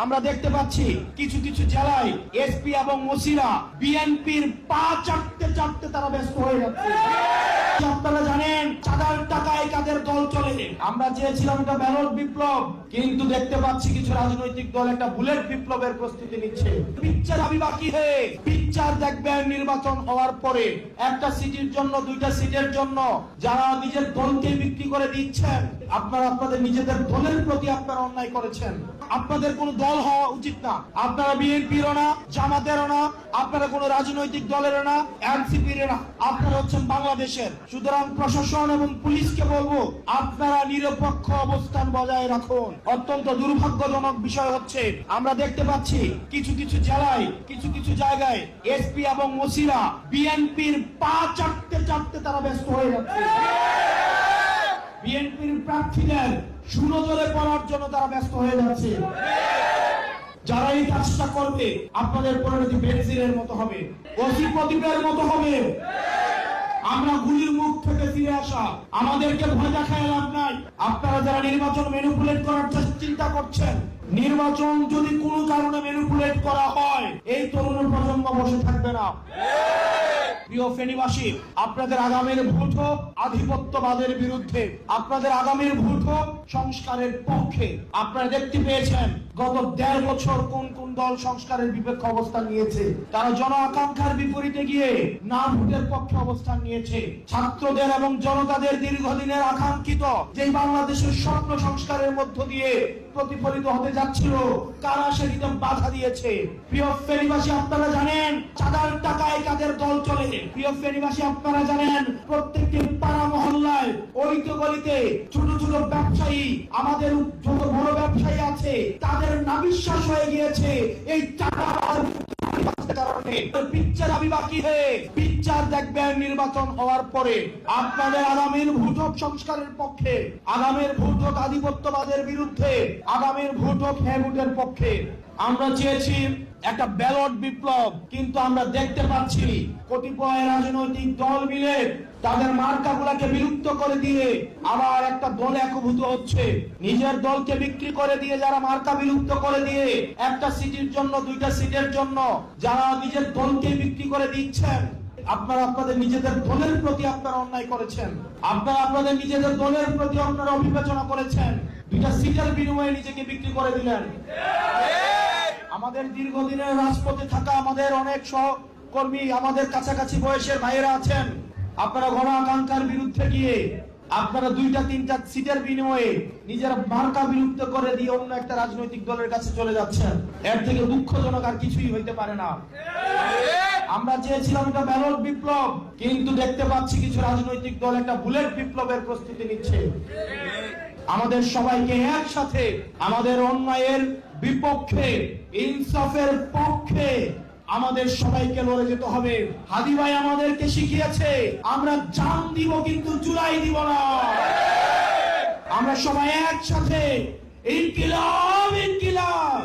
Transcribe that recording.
আমরা দেখতে পাচ্ছি কিছু কিছু জেলায় এসপি এবং ওসিরা বিএনপির পা চাটতে তারা ব্যস্ত হয়ে যাচ্ছে। আপনারা জানেন চাঁদার টাকায় কাদের দল চলে। আমরা চেয়েছিলাম এটা ব্যালট বিপ্লব, কিন্তু দেখতে পাচ্ছি কিছু রাজনৈতিক দল একটা বুলেট বিপ্লবের প্রস্তুতি নিচ্ছে। পিকচার আবি বাকি হে পিকচার দেখবেন নির্বাচন হওয়ার পরে একটা সিটির জন্য, দুইটা সিটের জন্য যারা নিজের দলকে বিক্রি করে দিচ্ছেন, আপনারা আপনাদের নিজেদের দলের প্রতি আপনারা অন্যায় করেছেন। আপনাদের কোন দল হওয়া উচিত না। আপনারা বিএনপিরও না, জামাতেরও না, আপনারা কোন রাজনৈতিক দলেরও না, এনসিপির না, আপনারা হচ্ছেন বাংলাদেশের। সুতরাং প্রশাসন এবং পুলিশকে বলবো আপনারা নিরপেক্ষ অবস্থান বজায় রাখুন। অত্যন্ত দুর্ভাগ্যজনক বিষয় হচ্ছে আমরা দেখতে পাচ্ছি কিছু কিছু জেলায়, কিছু কিছু জায়গায় এসপি এবং ওসিরা বিএনপির পা চাটতে তারা ব্যস্ত হয়ে যাচ্ছে। বিএনপির প্রার্থীদের সুনজরে পড়ার জন্য তারা ব্যস্ত হয়ে যাচ্ছে। যারা এই কাজটা করবে আপনাদের পরিণতি বেনজিরের মতো হবে, ওসি প্রদীপের মতো হবে। আমরা গুলির মুখ থেকে ফিরে আসা, আমাদেরকে ভয় দেখায় লাভ নাই। আপনারা যারা নির্বাচন ম্যানিপুলেট করার চিন্তা করছেন, নির্বাচন যদি কোনো কারণে ম্যানিপুলেট করা হয় এই তরুণ প্রজন্ম বসে থাকবে না। প্রিয় ফেনীবাসী, আপনাদের আগামীর ভোট হোক আধিপত্যবাদের বিরুদ্ধে, আপনাদের আগামীর ভোট হোক সংস্কারের পক্ষে। আপনারা দেখতে পেয়েছেন গত 1.5 বছর কোন কোন দল সংস্কারের বিপক্ষে অবস্থান নিয়েছে। তারা জন আকাঙ্ক্ষার বিপরীতে গিয়ে না ভোটের পক্ষে অবস্থান নিয়েছে। ছাত্রদের এবং জনতাদের দীর্ঘদিনের আকাঙ্ক্ষিত যে বাংলাদেশের স্বপ্ন সংস্কারের মধ্য দিয়ে প্রতিফলিত হতে যাচ্ছিল, কারা সেটিতে বাধা দিয়েছে। প্রিয় ফেনীবাসী, আপনারা জানেন চাঁদার টাকায় কাদের দল চলে। প্রিয় ফেনীবাসী, আপনারা জানেন প্রত্যেকটি পাড়া মহল্লায়, ঐক্য গলিতে ছোট ছোট ব্যবসায়ী, আমাদের যত বড় ব্যবসায়ী আছে তাদের নাবিশ্বাস হয়ে গিয়েছে এই চাঁদার কারণে। পিকচার আবি বাকি হে পিকচার দেখবেন নির্বাচন হওয়ার পরে। আপনাদের আগামীর ভোট হোক সংস্কারের পক্ষে, আগামীর ভোট হোক আধিপত্যবাদের বিরুদ্ধে, আগামীর ভোট হোক হ্যাঁ ভোটের পক্ষে। আমরা চেয়েছি একটা ব্যালট বিপ্লব, কিন্তু আমরা দেখতে পাচ্ছি কতিপয় রাজনৈতিক দল মিলে তাদের মার্কাগুলাকে বিলুপ্ত করে দিয়ে আবার একটা দল একভূত হচ্ছে। নিজের দলকে বিক্রি করে দিয়ে, যারা মার্কা বিলুপ্ত করে দিয়ে একটা সিটির জন্য, দুইটা সিটের জন্য যারা নিজের দলকে বিক্রি করে দিচ্ছেন, আপনারা আপনাদের নিজেদের দলের প্রতি আপনারা অন্যায় করেছেন। আপনারা আপনাদের নিজেদের দলের প্রতি আপনারা অবিবেচনা করেছেন। দুইটা সিটের বিনিময়ে নিজেকে বিক্রি করে দিলেন। আমাদের দীর্ঘদিনের রাজপথে থাকা আমাদের অনেক সহকর্মী, আমাদের কাছাকাছি বয়সের ভাইয়েরা আছেন, আপনারা গণ আকাঙ্ক্ষার বিরুদ্ধে গিয়ে আপনারা দুইটা তিনটা সিটের বিনিময়ে নিজের মার্কা বিলুপ্ত করে দিয়ে অন্য একটা রাজনৈতিক দলের কাছে চলে যাচ্ছেন। এর থেকে দুঃখজনক আর কিছুই হইতে পারে না। আমরা চেয়েছিলাম এটা ব্যালট বিপ্লব, কিন্তু দেখতে পাচ্ছি কিছু রাজনৈতিক দল একটা বুলেট বিপ্লবের প্রস্তুতি নিচ্ছে। আমাদের সবাইকে একসাথে আমাদের অন্যায়ের বিপক্ষে, ইনসাফের পক্ষে আমাদের সবাইকে লড়ে যেতে হবে। হাদি ভাই আমাদেরকে শিখিয়েছে আমরা জান দিব কিন্তু জুলাই দিব না। আমরা সবাই একসাথে ইনকিলাব ইনকিলাব